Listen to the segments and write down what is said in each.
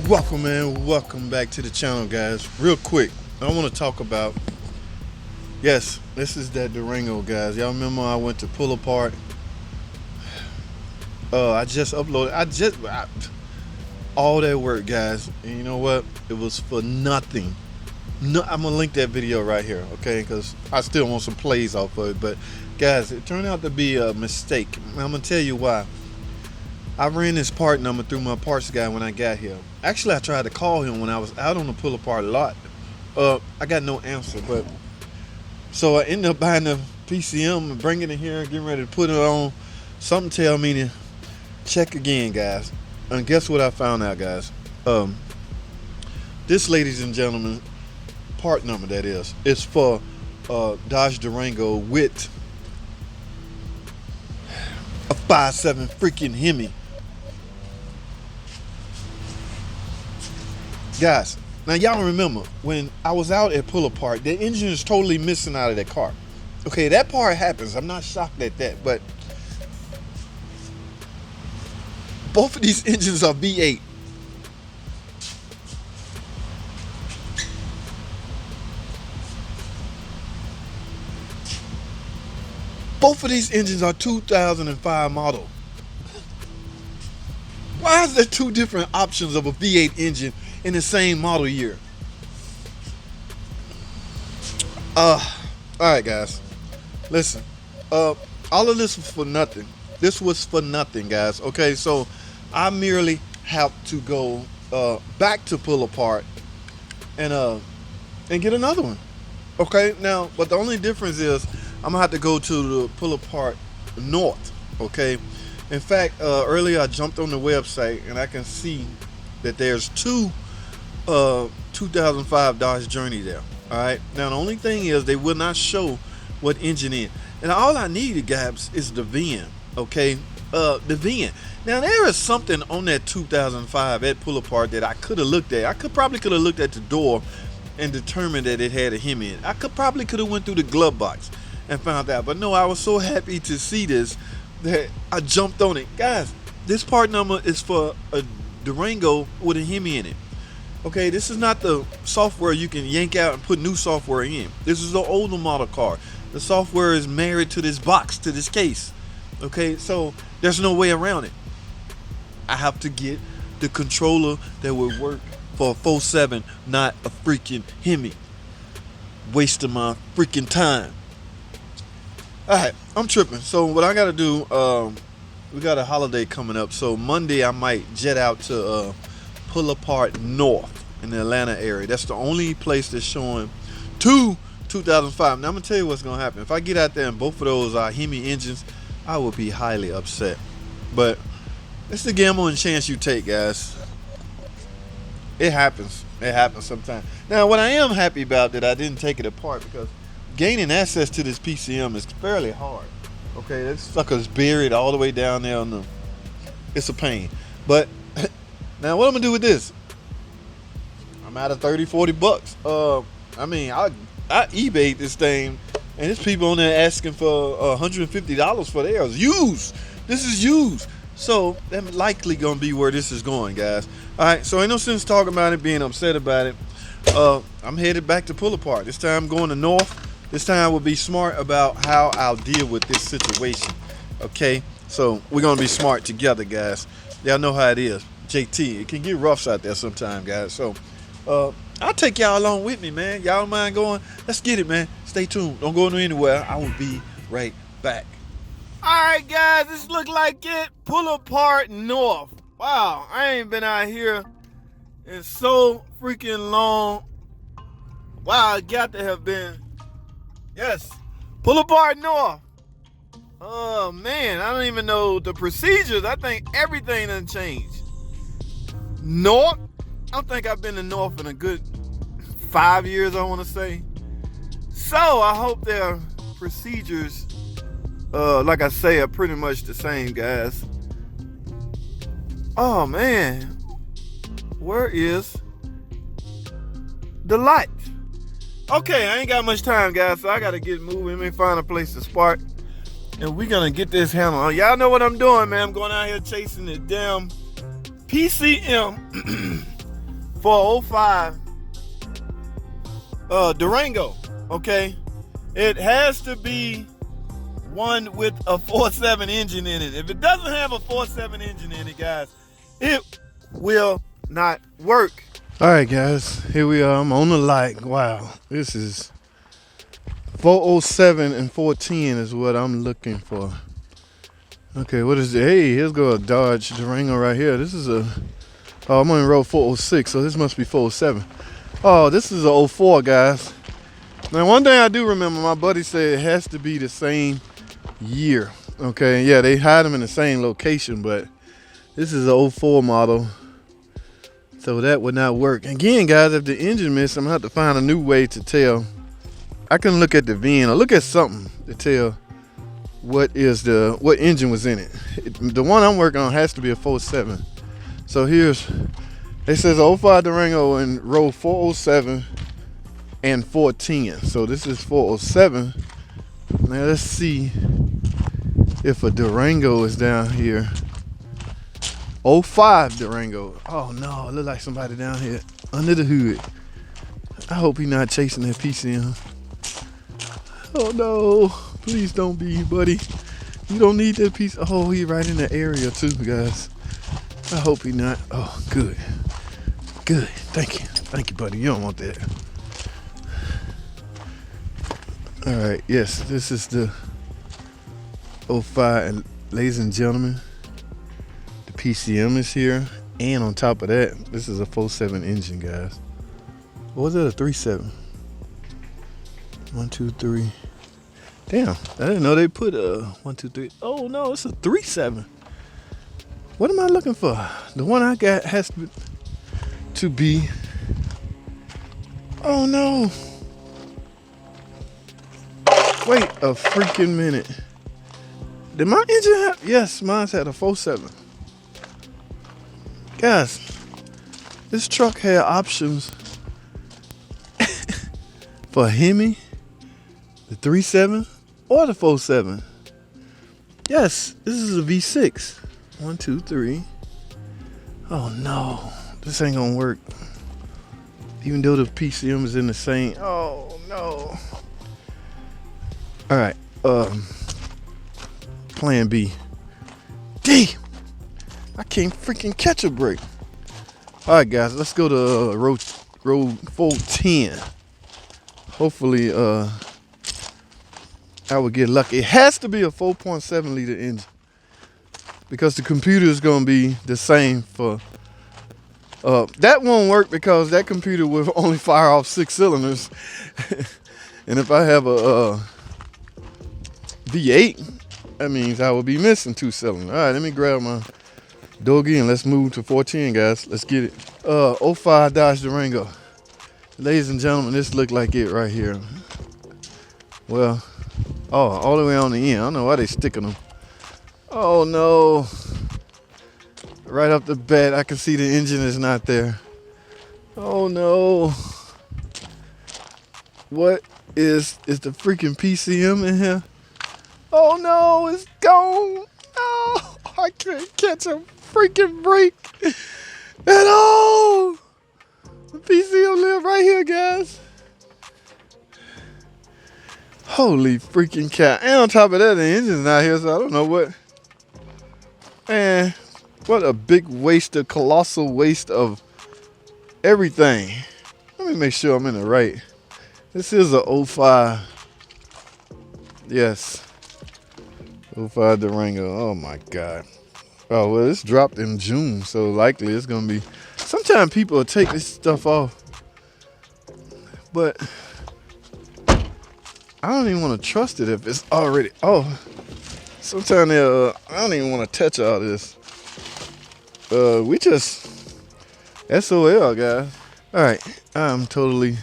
Welcome back to the channel, guys. Real quick, I want to talk about, yes, this is that Durango, guys. Y'all remember I went to pull apart? I just uploaded, all that work, guys, and you know what? It was for nothing. No, I'm gonna link that video right here, okay? Because I still want some plays off of it, but guys, it turned out to be a mistake. I'm gonna tell you why. I ran this part number through my parts guy when I got here. Actually, I tried to call him when I was out on the pull apart lot. I got no answer, but so I ended up buying the PCM and bringing it here, getting ready to put it on. Something tell me to check again, guys. And guess what I found out, guys? This, ladies and gentlemen, part number that is for Dodge Durango with a 5.7 freaking Hemi. Guys, now y'all remember when I was out at pull apart, the engine is totally missing out of that car. Okay, that part happens. I'm not shocked at that, but both of these engines are V8. Both of these engines are 2005 model. Why is there two different options of a V8 engine in the same model year? All right, guys, listen, all of this was for nothing. This was for nothing, guys. Okay, so I merely have to go back to pull apart and get another one. Okay, now, but the only difference is I'm gonna have to go to the pull apart north. Okay, in fact, earlier I jumped on the website and I can see that there's two 2005 Dodge Journey there. All right, now the only thing is they will not show what engine in, and all I needed, guys, is the VIN. Okay, the VIN. Now there is something on that 2005 at pull apart that I could have looked at. I probably could have looked at the door and determined that it had a Hemi in it. I probably could have went through the glove box and found out, but no, I was so happy to see this that I jumped on it. Guys, this part number is for a Durango with a Hemi in it. Okay, this is not the software you can yank out and put new software in. This is the older model car. The software is married to this box, to this case. Okay, so there's no way around it. I have to get the controller that would work for a 4.7, not a freaking Hemi. Wasting my freaking time. Alright, I'm tripping. So what I gotta do, we got a holiday coming up. So Monday I might jet out to pull apart north in the Atlanta area. That's the only place that's showing two 2005. Now I'm gonna tell you what's gonna happen. If I get out there and both of those are Hemi engines, I will be highly upset. But it's the gamble and chance you take, guys. It happens. It happens sometimes. Now what I am happy about that I didn't take it apart, because gaining access to this PCM is fairly hard. Okay, that sucker's buried all the way down there on the, it's a pain. But now what I'm gonna do with this? I'm out of 30-40 bucks. I mean, I eBayed this thing and there's people on there asking for $150 for theirs. Used. This is used. So that's likely gonna be where this is going, guys. Alright, so ain't no sense talking about it, being upset about it. I'm headed back to pull apart. This time I'm going to north. This time I will be smart about how I'll deal with this situation. Okay, so we're gonna be smart together, guys. Y'all know how it is. JT, it can get rough out there sometime, guys. So I'll take y'all along with me, man. Y'all don't mind going? Let's get it, man. Stay tuned. Don't go anywhere. I will be right back. All right, guys, this look like it. Pull apart north. Wow, I ain't been out here in so freaking long. Wow, it got to have been. Yes, pull apart north. Oh man, I don't even know the procedures. I think everything done changed. North, I don't think I've been to north in a good 5 years, I want to say. So I hope their procedures, like I say, are pretty much the same, guys. Oh man, where is the light? Okay, I ain't got much time, guys, so I gotta get moving. Let me find a place to spark, and we're gonna get this handled. Y'all know what I'm doing, man. I'm going out here chasing the damn PCM for 05 Durango, okay, it has to be one with a 4.7 engine in it. If it doesn't have a 4.7 engine in it, guys, it will not work. All right, guys, here we are. I'm on the light. Wow, this is 407 and 410 is what I'm looking for. Okay, what is it? Hey, here's go a Dodge Durango right here. This is a, oh, I'm on road 406, so this must be 407. Oh, this is a 04, guys. Now, one thing I do remember, my buddy said it has to be the same year. Okay, yeah, they hide them in the same location, but this is a 04 model, so that would not work. Again, guys, if the engine missed, I'm gonna have to find a new way to tell. I can look at the VIN or look at something to tell what engine was in it. The one I'm working on has to be a 4.7. So here's, it says 05 Durango in row 407 and 410. So this is 407. Now let's see if a Durango is down here. 05 Durango. Oh no, it look like somebody down here under the hood. I hope he's not chasing that PCM. Oh no, please don't be, buddy. You don't need that piece. Oh, he right in the area too, guys. I hope he not. Oh, good. Good, thank you. Thank you, buddy. You don't want that. All right, yes, this is the 05, and ladies and gentlemen, the PCM is here, and on top of that, this is a 4.7 engine, guys. Or was it a 3.7? 1, 2, 3. Damn, I didn't know they put a 1, 2, 3. Oh no, it's a 3.7. What am I looking for? The one I got has to be. Oh no. Wait a freaking minute. Did my engine have? Yes, mine's had a 4.7. Guys, this truck had options for Hemi, the 3.7, or the 4.7. Yes, this is a V6. 1, 2, 3. Oh no, this ain't gonna work. Even though the PCM is in the same. Oh no. All right, plan B. D, I can't freaking catch a break. All right, guys, let's go to road 410. Hopefully, I will get lucky. It has to be a 4.7 liter engine because the computer is gonna be the same for. That won't work because that computer will only fire off 6 cylinders, and if I have a V8, that means I will be missing 2 cylinders. All right, let me grab my doggy and let's move to 410, guys. Let's get it. 05 Dodge Durango. Ladies and gentlemen, this look like it right here. Well, oh, all the way on the end. I don't know why they sticking them. Oh no. Right off the bat, I can see the engine is not there. Oh no. What is the freaking PCM in here? Oh no, it's gone. Oh, I can't catch a freaking break at all. The PCM live right here, guys. Holy freaking cow. And on top of that, the engine's not here, so I don't know what. Man, what a big waste, a colossal waste of everything. Let me make sure I'm in the right. This is a 05. Yes. 05 Durango. Oh my God. Oh, well, it's dropped in June, so likely it's going to be. Sometimes people will take this stuff off, but I don't even want to trust it if it's already. Oh, sometimes I don't even want to touch all this. We just SOL, guys. All right, I'm totally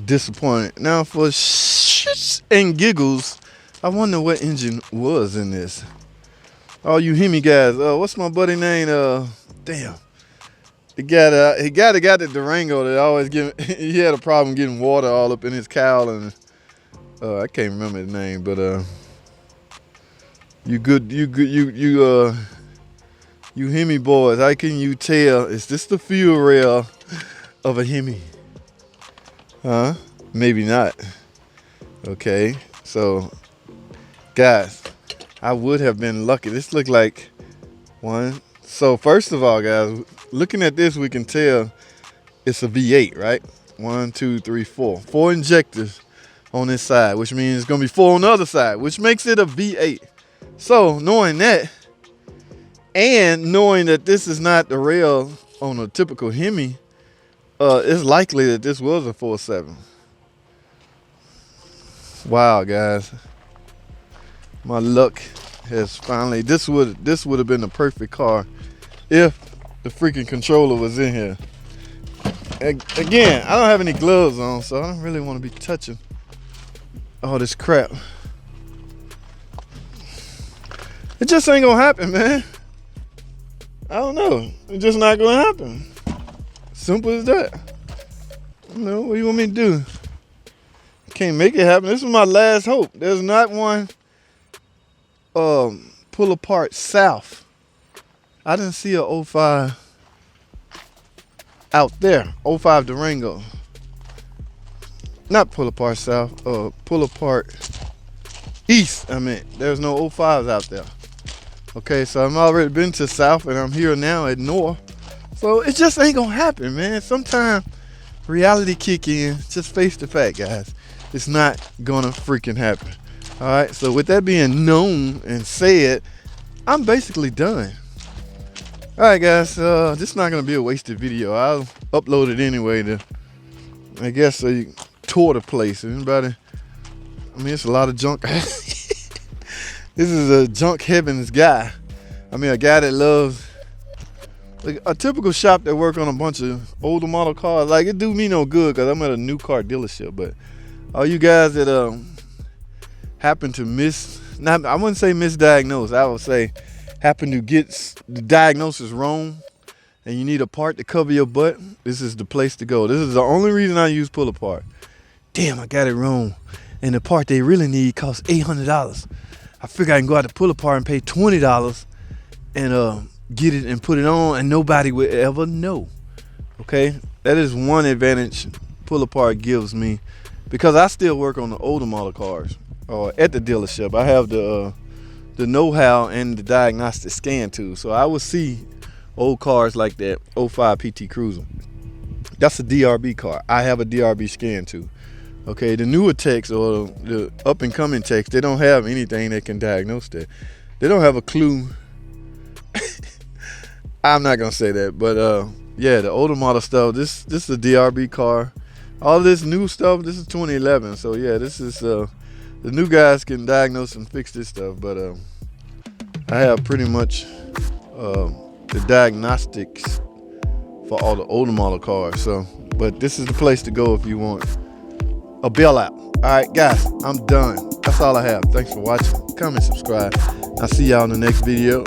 disappointed. Now for shits and giggles, I wonder what engine was in this. All you Hemi guys, what's my buddy name? Damn. He got the Durango that always he had a problem getting water all up in his cowl, and I can't remember his name, but You Hemi boys, how can you tell? Is this the fuel rail of a Hemi? Huh? Maybe not. Okay, so guys, I would have been lucky. This looked like one. So first of all, guys, looking at this, we can tell it's a V8, right? 1, 2, 3, 4. 4 injectors on this side, which means it's gonna be 4 on the other side, which makes it a V8. So knowing that, and knowing that this is not the rail on a typical Hemi, it's likely that this was a 4.7. Wow, guys, my luck has finally. This would have been the perfect car if the freaking controller was in here. Again, I don't have any gloves on, so I don't really want to be touching all this crap. It just ain't gonna happen, man. I don't know. It's just not gonna happen. Simple as that. You know, what do you want me to do? Can't make it happen. This is my last hope. There's not one pull apart south. I didn't see a 05 out there. 05 Durango. Not pull apart south, pull apart east. I mean, there's no 05s out there. Okay, so I'm already been to south and I'm here now at north. So it just ain't gonna happen, man. Sometimes reality kick in. Just face the fact, guys. It's not gonna freaking happen. All right, so with that being known and said, I'm basically done. All right, guys, this is not gonna be a wasted video. I'll upload it anyway to, I guess, so you tour the place. Anybody? I mean, it's a lot of junk. This is a junk heavens guy. I mean, a guy that loves, like, a typical shop that work on a bunch of older model cars. Like, it do me no good because I'm at a new car dealership. But all you guys that happen to I wouldn't say misdiagnose. I would say happen to get the diagnosis wrong and you need a part to cover your butt, this is the place to go. This is the only reason I use pull apart. Damn, I got it wrong. And the part they really need costs $800. I figure I can go out to pull apart and pay $20 and get it and put it on and nobody will ever know. Okay? That is one advantage pull apart gives me because I still work on the older model cars at the dealership. I have the know-how and the diagnostic scan tool. So I will see old cars like that 05 PT Cruiser. That's a DRB car. I have a DRB scan tool. Okay, the newer techs or the up and coming techs, they don't have anything that can diagnose that. They don't have a clue. I'm not gonna say that, but yeah, the older model stuff. This is a DRB car. All this new stuff. This is 2011. So yeah, this is the new guys can diagnose and fix this stuff. But I have pretty much the diagnostics for all the older model cars. So, but this is the place to go if you want a bailout. All right, guys, I'm done. That's all I have. Thanks for watching. Comment, subscribe. I'll see y'all in the next video.